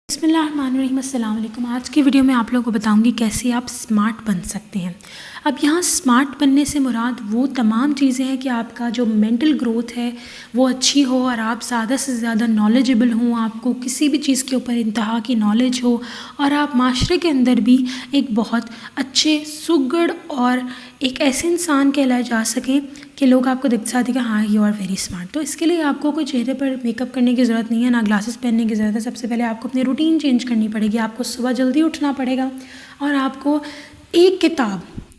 بسم اللہ الرحمن الرحیم، السلام علیکم۔ آج کی ویڈیو میں آپ لوگوں کو بتاؤں گی کیسے آپ سمارٹ بن سکتے ہیں۔ اب یہاں سمارٹ بننے سے مراد وہ تمام چیزیں ہیں کہ آپ کا جو مینٹل گروتھ ہے وہ اچھی ہو اور آپ زیادہ سے زیادہ نالجبل ہوں، آپ کو کسی بھی چیز کے اوپر انتہا کی نالج ہو اور آپ معاشرے کے اندر بھی ایک بہت اچھے سگڑ اور ایک ایسے انسان کہلائے جا سکیں کہ لوگ آپ کو دیکھ سکتے کہ ہاں یو آر ویری اسمارٹ۔ تو اس کے لیے آپ کو کوئی چہرے پر میک اپ کرنے کی ضرورت نہیں ہے، نہ گلاسز پہننے کی ضرورت ہے۔ سب سے پہلے آپ کو اپنی روٹین چینج کرنی پڑے گی، آپ کو صبح جلدی اٹھنا پڑے گا اور آپ کو ایک کتاب،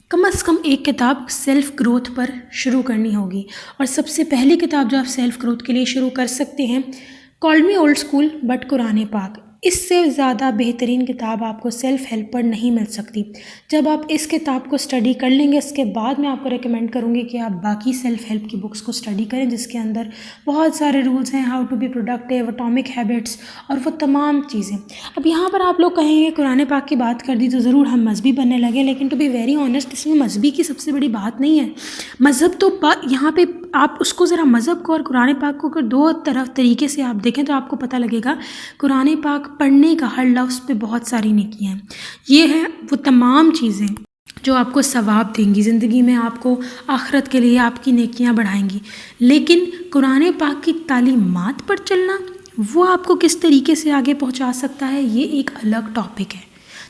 کم از کم ایک کتاب سیلف گروتھ پر شروع کرنی ہوگی۔ اور سب سے پہلی کتاب جو آپ سیلف گروتھ کے لیے شروع کر سکتے ہیں، کال می اولڈ اسکول بٹ قرآن پاک۔ اس سے زیادہ بہترین کتاب آپ کو سیلف ہیلپ پر نہیں مل سکتی۔ جب آپ اس کتاب کو اسٹڈی کر لیں گے، اس کے بعد میں آپ کو ریکمینڈ کروں گی کہ آپ باقی سیلف ہیلپ کی بکس کو اسٹڈی کریں، جس کے اندر بہت سارے رولز ہیں، how to be productive, atomic habits اور وہ تمام چیزیں۔ اب یہاں پر آپ لوگ کہیں گے قرآن پاک کی بات کر دی تو ضرور ہم مذہبی بننے لگے، لیکن ٹو بی ویری آنیسٹ اس میں مذہبی کی سب سے بڑی بات نہیں ہے۔ مذہب تو یہاں پہ آپ اس کو ذرا مذہب کو اور قرآن پاک کو اگر دو طریقے سے آپ دیکھیں تو آپ کو پتہ لگے گا قرآن پاک پڑھنے کا ہر لفظ پہ بہت ساری نیکیاں ہیں۔ یہ ہیں وہ تمام چیزیں جو آپ کو ثواب دیں گی زندگی میں، آپ کو آخرت کے لیے آپ کی نیکیاں بڑھائیں گی۔ لیکن قرآن پاک کی تعلیمات پر چلنا وہ آپ کو کس طریقے سے آگے پہنچا سکتا ہے، یہ ایک الگ ٹاپک ہے۔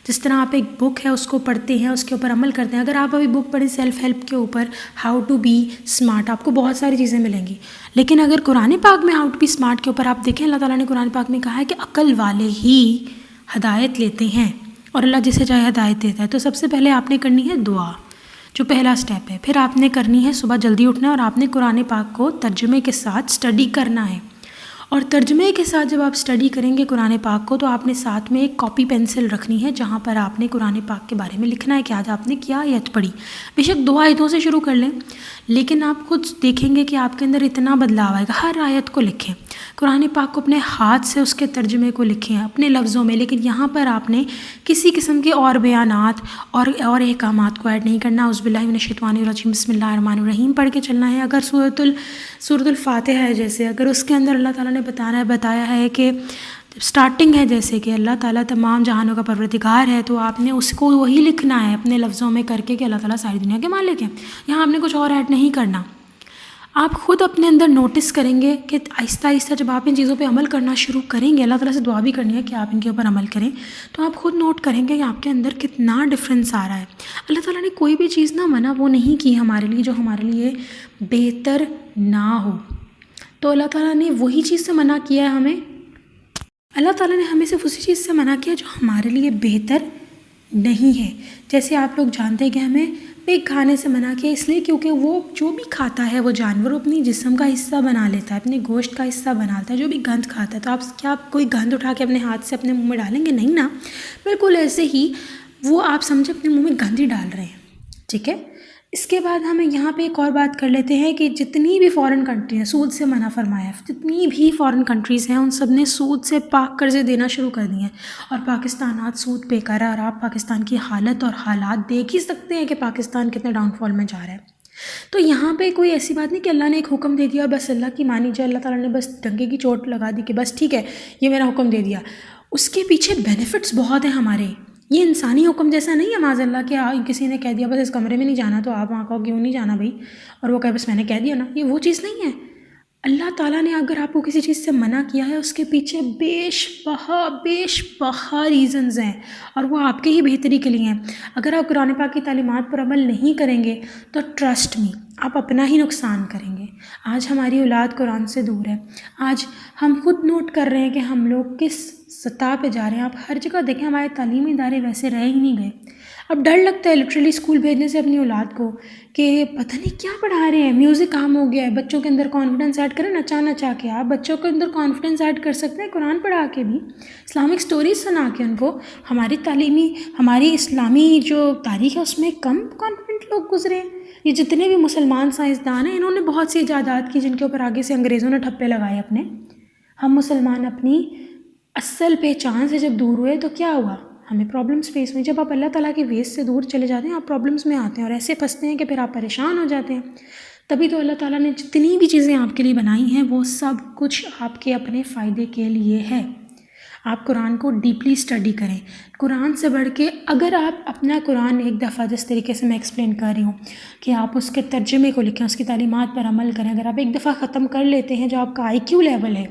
جس طرح آپ ایک بک ہے اس کو پڑھتے ہیں، اس کے اوپر عمل کرتے ہیں۔ اگر آپ ابھی بک پڑھیں سیلف ہیلپ کے اوپر، ہاؤ ٹو بی اسمارٹ، آپ کو بہت ساری چیزیں ملیں گی۔ لیکن اگر قرآن پاک میں ہاؤ ٹو بی اسمارٹ کے اوپر آپ دیکھیں، اللہ تعالیٰ نے قرآن پاک میں کہا ہے کہ عقل والے ہی ہدایت لیتے ہیں اور اللہ جسے چاہے ہدایت دیتا ہے۔ تو سب سے پہلے آپ نے کرنی ہے دعا، جو پہلا سٹیپ ہے۔ پھر آپ نے کرنی ہے صبح جلدی اٹھنا ہے اور آپ نے قرآن پاک کو ترجمے کے ساتھ اسٹڈی کرنا ہے۔ اور ترجمے کے ساتھ جب آپ اسٹڈی کریں گے قرآن پاک کو، تو آپ نے ساتھ میں ایک کاپی پینسل رکھنی ہے جہاں پر آپ نے قرآن پاک کے بارے میں لکھنا ہے کہ آج آپ نے کیا آیت پڑھی۔ بے شک 2 آیتوں سے شروع کر لیں، لیکن آپ خود دیکھیں گے کہ آپ کے اندر اتنا بدلاؤ آئے گا۔ ہر آیت کو لکھیں، قرآن پاک کو اپنے ہاتھ سے اس کے ترجمے کو لکھیں اپنے لفظوں میں، لیکن یہاں پر آپ نے کسی قسم کے اور بیانات اور احکامات کو ایڈ نہیں کرنا۔ اعوذ باللہ من الشیطان الرجیم، بسم اللہ الرحمن الرحیم پڑھ کے چلنا ہے۔ اگر سورۃ الفاتحہ ہے جیسے، اگر اس کے اندر اللہ تعالیٰ نے بتایا ہے کہ اسٹارٹنگ ہے جیسے کہ اللہ تعالیٰ تمام جہانوں کا پروردگار ہے، تو آپ نے اس کو وہی لکھنا ہے اپنے لفظوں میں کر کے کہ اللہ تعالیٰ ساری دنیا کے مالک ہیں۔ یہاں آپ نے کچھ اور ایڈ نہیں کرنا۔ آپ خود اپنے اندر نوٹس کریں گے کہ آہستہ آہستہ جب آپ ان چیزوں پہ عمل کرنا شروع کریں گے، اللہ تعالیٰ سے دعا بھی کرنی ہے کہ آپ ان کے اوپر عمل کریں، تو آپ خود نوٹ کریں گے کہ آپ کے اندر کتنا ڈفرینس آ رہا ہے۔ اللہ تعالیٰ نے کوئی بھی چیز نہ منع وہ نہیں کی ہمارے لیے جو ہمارے لیے بہتر نہ ہو، تو اللہ تعالیٰ نے وہی چیز سے منع کیا ہے ہمیں۔ اللہ تعالیٰ نے ہمیں صرف اسی چیز سے منع کیا جو ہمارے لیے بہتر نہیں ہے۔ جیسے آپ لوگ جانتے ہیں کہ ہمیں پگ کھانے سے منع کیا اس لیے کیونکہ وہ جو بھی کھاتا ہے وہ جانور اپنی جسم کا حصہ بنا لیتا ہے، اپنے گوشت کا حصہ بناتا ہے، جو بھی گند کھاتا ہے۔ تو کیا آپ کوئی گند اٹھا کے اپنے ہاتھ سے اپنے منہ میں ڈالیں گے؟ نہیں نا۔ بالکل ایسے ہی وہ آپ سمجھے اپنے منہ میں گند ہی ڈال رہے ہیں، ٹھیک ہے۔ اس کے بعد ہمیں یہاں پہ ایک اور بات کر لیتے ہیں کہ جتنی بھی فارن کنٹری ہیں، سود سے منع فرمایا ہے، جتنی بھی فارن کنٹریز ہیں ان سب نے سود سے پاک قرضے دینا شروع کر دیے ہیں، اور پاکستان آج سود پہ کر رہا ہے۔ اور آپ پاکستان کی حالت اور حالات دیکھ ہی سکتے ہیں کہ پاکستان کتنے ڈاؤن فال میں جا رہا ہے۔ تو یہاں پہ کوئی ایسی بات نہیں کہ اللہ نے ایک حکم دے دیا اور بس اللہ کی مانی جائے، اللہ تعالیٰ نے بس ڈنگے کی چوٹ لگا دی کہ بس ٹھیک ہے یہ میرا حکم دے دیا۔ اس کے پیچھے بینیفٹس بہت ہیں ہمارے۔ یہ انسانی حکم جیسا نہیں ہے معاذ اللہ کہ کسی نے کہہ دیا بس اس کمرے میں نہیں جانا تو آپ وہاں کہو کیوں نہیں جانا بھائی، اور وہ کہے بس میں نے کہہ دیا نا۔ یہ وہ چیز نہیں ہے۔ اللہ تعالیٰ نے اگر آپ کو کسی چیز سے منع کیا ہے اس کے پیچھے بیش بہا ریزنز ہیں، اور وہ آپ کے ہی بہتری کے لیے ہیں۔ اگر آپ قرآن پاک کی تعلیمات پر عمل نہیں کریں گے تو ٹرسٹ می آپ اپنا ہی نقصان کریں گے۔ آج ہماری اولاد قرآن سے دور ہے۔ آج ہم خود نوٹ کر رہے ہیں کہ ہم لوگ کس سطح پہ جا رہے ہیں۔ آپ ہر جگہ دیکھیں ہمارے تعلیمی ادارے ویسے رہ ہی نہیں گئے۔ اب ڈر لگتا ہے لٹرلی اسکول بھیجنے سے اپنی اولاد کو کہ پتہ نہیں کیا پڑھا رہے ہیں۔ میوزک عام ہو گیا ہے، بچوں کے اندر کانفیڈنس ایڈ کریں نچا کے۔ آپ بچوں کے اندر کانفیڈنس ایڈ کر سکتے ہیں قرآن پڑھا کے بھی، اسلامک سٹوریز سنا کے ان کو۔ ہماری اسلامی جو تاریخ ہے اس میں کم کانفیڈنٹ لوگ گزرے ہیں۔ یہ جتنے بھی مسلمان سائنسدان ہیں انہوں نے بہت سی ایجادات کی جن کے اوپر آگے سے انگریزوں نے ٹھپے لگائے اپنے۔ ہم مسلمان اپنی اصل پہچان سے جب دور ہوئے تو کیا ہوا؟ ہمیں پرابلمس فیس ہوئی۔ جب آپ اللہ تعالیٰ کے ویز سے دور چلے جاتے ہیں آپ پرابلمس میں آتے ہیں اور ایسے پھنستے ہیں کہ پھر آپ پریشان ہو جاتے ہیں۔ تبھی تو اللہ تعالیٰ نے جتنی بھی چیزیں آپ کے لیے بنائی ہیں وہ سب کچھ آپ کے اپنے فائدے کے لیے ہے۔ آپ قرآن کو ڈیپلی اسٹڈی کریں. قرآن سے بڑھ کے اگر آپ اپنا قرآن ایک دفعہ جس طریقے سے میں ایکسپلین کر رہی ہوں کہ آپ اس کے ترجمے کو لکھیں، اس کی تعلیمات پر عمل کریں، اگر آپ ایک دفعہ ختم کر لیتے ہیں جو آپ کا آئی کیو لیول ہے،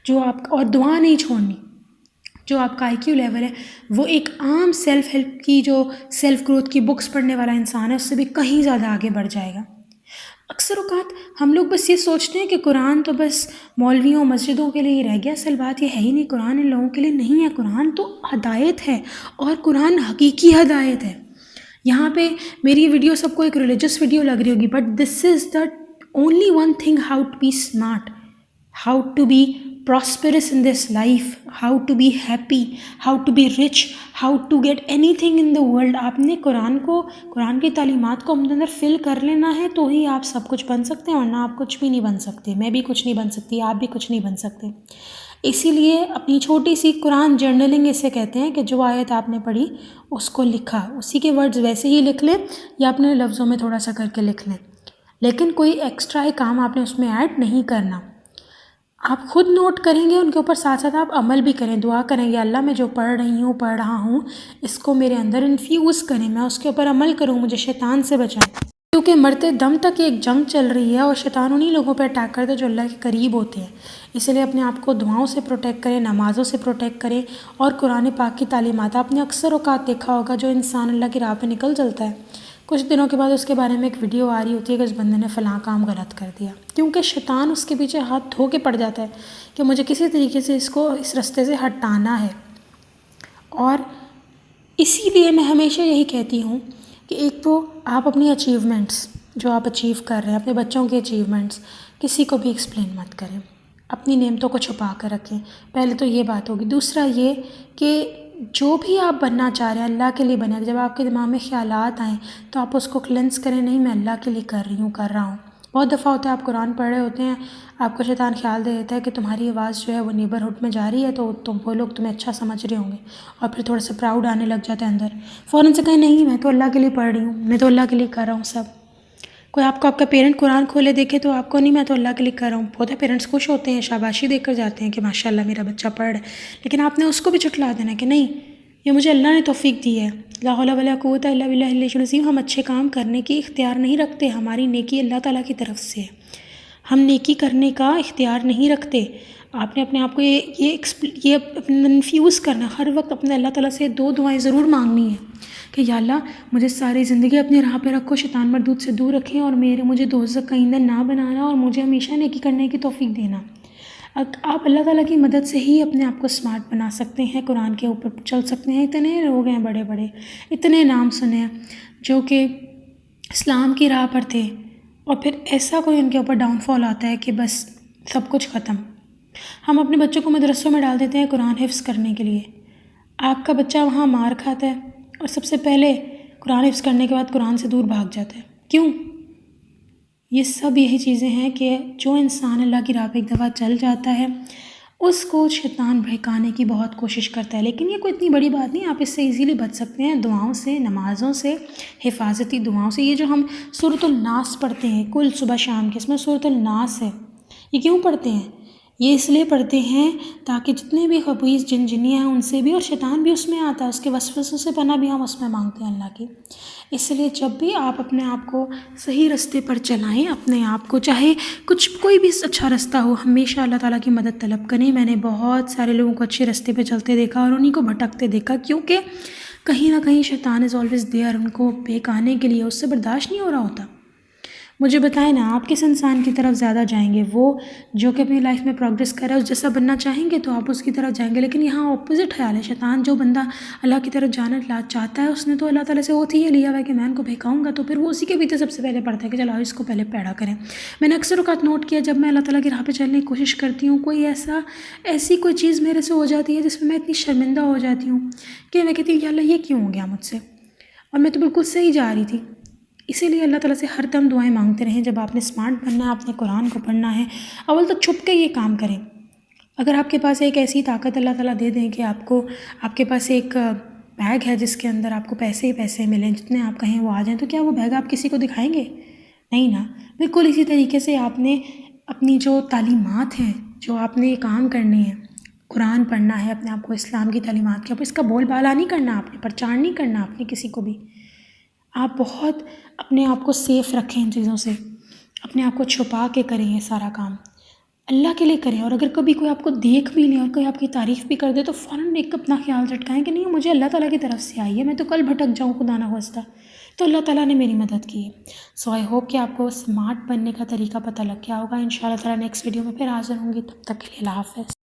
جو آپ اور دعا نہیں چھوڑنی، جو آپ کا آئی کیو لیول ہے وہ ایک عام سیلف ہیلپ کی جو سیلف گروتھ کی بکس پڑھنے والا انسان ہے اس سے بھی کہیں زیادہ آگے بڑھ جائے گا. اکثر اوقات ہم لوگ بس یہ سوچتے ہیں کہ قرآن تو بس مولویوں مسجدوں کے لیے ہی رہ گیا. اصل بات یہ ہے ہی نہیں، قرآن ان لوگوں کے لیے نہیں ہے. قرآن تو ہدایت ہے اور قرآن حقیقی ہدایت ہے. یہاں پہ میری ویڈیو سب کو ایک ریلیجس ویڈیو لگ رہی ہوگی، but this is the only one thing how to be smart, how to be prosperous in this life, how to be happy, how to be rich, how to get anything in the world. آپ نے قرآن کی تعلیمات کو اپنے اندر فل کر لینا ہے تو ہی آپ سب کچھ بن سکتے ہیں، ورنہ آپ کچھ بھی نہیں بن سکتے. میں بھی کچھ نہیں بن سکتی، آپ بھی کچھ نہیں بن سکتے. اسی لیے اپنی چھوٹی سی قرآن جرنلنگ اسے کہتے ہیں کہ جو آیت آپ نے پڑھی اس کو لکھا، اسی کے ورڈز ویسے ہی لکھ لیں یا اپنے لفظوں میں تھوڑا سا کر کے لکھ لیں، لیکن کوئی ایکسٹرا کام آپ نے اس میں ایڈ نہیں کرنا. آپ خود نوٹ کریں گے ان کے اوپر، ساتھ ساتھ آپ عمل بھی کریں، دعا کریں گے اللہ میں جو پڑھ رہا ہوں اس کو میرے اندر انفیوز کریں، میں اس کے اوپر عمل کروں، مجھے شیطان سے بچائیں. کیونکہ مرتے دم تک ایک جنگ چل رہی ہے اور شیطان انہی لوگوں پہ اٹیک کرتے ہیں جو اللہ کے قریب ہوتے ہیں. اس لیے اپنے آپ کو دعاؤں سے پروٹیکٹ کریں، نمازوں سے پروٹیکٹ کریں اور قرآن پاک کی تعلیمات. آپ نے اکثر اوقات دیکھا ہوگا جو انسان اللہ کی راہ پہ نکل چلتا ہے کچھ دنوں کے بعد اس کے بارے میں ایک ویڈیو آ رہی ہوتی ہے کہ اس بندے نے فلاں کام غلط کر دیا، کیونکہ شیطان اس کے پیچھے ہاتھ دھو کے پڑ جاتا ہے کہ مجھے کسی طریقے سے اس رستے سے ہٹانا ہے. اور اسی لیے میں ہمیشہ یہی کہتی ہوں کہ ایک تو آپ اپنی اچیومنٹس جو آپ اچیو کر رہے ہیں، اپنے بچوں کے اچیومنٹس کسی کو بھی ایکسپلین مت کریں، اپنی نعمتوں کو چھپا کر رکھیں. پہلے تو یہ بات ہوگی. دوسرا یہ کہ جو بھی آپ بننا چاہ رہے ہیں اللہ کے لیے بنیں. جب آپ کے دماغ میں خیالات آئیں تو آپ اس کو کلینس کریں، نہیں میں اللہ کے لیے کر رہا ہوں. بہت دفعہ ہوتا ہے آپ قرآن پڑھ رہے ہوتے ہیں، آپ کو شیطان خیال دے دیتا ہے کہ تمہاری آواز جو ہے وہ نیبرہڈ میں جا رہی ہے تو وہ لوگ تمہیں اچھا سمجھ رہے ہوں گے، اور پھر تھوڑا سا پراؤڈ آنے لگ جاتا ہے اندر. فوراً سے کہیں نہیں میں تو اللہ کے لیے پڑھ رہی ہوں، میں تو اللہ کے لیے کر رہا ہوں. سب کوئی آپ کا پیرنٹ قرآن کھولے دیکھے تو آپ کو نہیں میں تو اللہ کے لیے کر رہا ہوں. بہت پیرنٹس خوش ہوتے ہیں، شاباشی دے کر جاتے ہیں کہ ماشاء اللہ میرا بچہ پڑھ رہا ہے، لیکن آپ نے اس کو بھی جھٹلا دینا کہ نہیں یہ مجھے اللہ نے توفیق دی ہے. لا حول ولا قوت الا باللہ العلی العظیم. ہم اچھے کام کرنے کی اختیار نہیں رکھتے، ہماری نیکی اللہ تعالیٰ کی طرف سے ہے، ہم نیکی کرنے کا اختیار نہیں رکھتے. آپ نے اپنے آپ کو یہ انفیوز کرنا، ہر وقت اپنے اللہ تعالیٰ سے 2 دعائیں ضرور مانگنی ہیں کہ یا اللہ مجھے ساری زندگی اپنی راہ پہ رکھو، شیطان مردود سے دور رکھیں اور مجھے دوزخ کا ایندھن نہ بنانا اور مجھے ہمیشہ نیکی کرنے کی توفیق دینا. آپ اللہ تعالیٰ کی مدد سے ہی اپنے آپ کو اسمارٹ بنا سکتے ہیں، قرآن کے اوپر چل سکتے ہیں. اتنے لوگ ہیں بڑے بڑے، اتنے نام سنے ہیں جو کہ اسلام کی راہ پر تھے اور پھر ایسا کوئی ان کے اوپر ڈاؤن فال آتا ہے کہ بس سب کچھ ختم. ہم اپنے بچوں کو مدرسوں میں ڈال دیتے ہیں قرآن حفظ کرنے کے لیے. آپ کا بچہ وہاں مار کھاتا ہے اور سب سے پہلے قرآن حفظ کرنے کے بعد قرآن سے دور بھاگ جاتا ہے. کیوں؟ یہ سب یہی چیزیں ہیں کہ جو انسان اللہ کی راہ پہ ایک دفعہ چل جاتا ہے اس کو شیطان بہکانے کی بہت کوشش کرتا ہے. لیکن یہ کوئی اتنی بڑی بات نہیں، آپ اس سے ایزیلی بچ سکتے ہیں دعاؤں سے، نمازوں سے، حفاظتی دعاؤں سے. یہ جو ہم سورۃ الناس پڑھتے ہیں کل صبح شام کے، اس میں سورۃ الناس ہے. یہ کیوں پڑھتے ہیں؟ یہ اس لیے پڑھتے ہیں تاکہ جتنے بھی خبیث جن جنیاں ہیں ان سے بھی، اور شیطان بھی اس میں آتا ہے، اس کے وسوسوں سے پناہ بھی ہم اس میں مانگتے ہیں اللہ کی. اس لیے جب بھی آپ اپنے آپ کو صحیح رستے پر چلائیں، اپنے آپ کو چاہے کوئی بھی اچھا رستہ ہو، ہمیشہ اللہ تعالیٰ کی مدد طلب کریں. میں نے بہت سارے لوگوں کو اچھے رستے پہ چلتے دیکھا اور انہیں کو بھٹکتے دیکھا، کیونکہ کہیں نہ کہیں شیطان از آلویز دیئر، ان کو بہکانے کے لیے. اس سے برداشت نہیں ہو رہا ہوتا. مجھے بتائیں نا آپ کس انسان کی طرف زیادہ جائیں گے؟ وہ جو کہ اپنی لائف میں پروگریس کر رہا ہے اس جیسا بننا چاہیں گے تو آپ اس کی طرف جائیں گے. لیکن یہاں اپوزٹ خیال ہے. شیطان جو بندہ اللہ کی طرف جانا چاہتا ہے اس نے تو اللہ تعالیٰ سے اوتھ یہ لیا ہوا ہے کہ میں ان کو بہکاؤں گا، تو پھر وہ اسی کے پیچھے سب سے پہلے پڑتا ہے کہ چلو اس کو پہلے پیڑا کریں. میں نے اکثر اوقات نوٹ کیا جب میں اللہ تعالیٰ کی راہ پہ چلنے کی کوشش کرتی ہوں، کوئی ایسی کوئی چیز میرے سے ہو جاتی ہے جس میں اتنی شرمندہ ہو جاتی ہوں کہ میں کہتی ہوں یا اللہ یہ کیوں ہو گیا مجھ سے، اور میں تو بالکل صحیح جا رہی تھی. اسی لیے اللہ تعالیٰ سے ہر دم دعائیں مانگتے رہیں. جب آپ نے اسمارٹ بننا ہے، آپ نے قرآن کو پڑھنا ہے، اول تو چھپ کے یہ کام کریں. اگر آپ کے پاس ایک ایسی طاقت اللہ تعالیٰ دے دیں کہ آپ کے پاس ایک بیگ ہے جس کے اندر آپ کو پیسے ہی پیسے ملیں، جتنے آپ کہیں وہ آ جائیں، تو کیا وہ بیگ آپ کسی کو دکھائیں گے؟ نہیں نا. بالکل اسی طریقے سے آپ نے اپنی جو تعلیمات ہیں، جو آپ نے کام کرنے ہیں، قرآن پڑھنا ہے، اپنے آپ کو اسلام کی تعلیمات کے اوپر اس کا بول بالا نہیں کرنا، آپ نے پرچار نہیں کرنا آپ نے کسی کو بھی. آپ بہت اپنے آپ کو سیف رکھیں ان چیزوں سے، اپنے آپ کو چھپا کے کریں یہ سارا کام، اللہ کے لیے کریں. اور اگر کبھی کوئی آپ کو دیکھ بھی لے اور کوئی آپ کی تعریف بھی کر دے تو فوراً ایک اپنا خیال جھٹکائیں کہ نہیں مجھے اللہ تعالیٰ کی طرف سے آئی ہے، میں تو کل بھٹک جاؤں خدا نہ خواستہ تو اللہ تعالیٰ نے میری مدد کی ہے. سو آئی ہوپ کہ آپ کو اسمارٹ بننے کا طریقہ پتہ لگ گیا ہوگا. ان شاء اللہ تعالیٰ نیکسٹ ویڈیو میں پھر حاضر ہوں گی، تب تک کے لیے اللہ حافظ.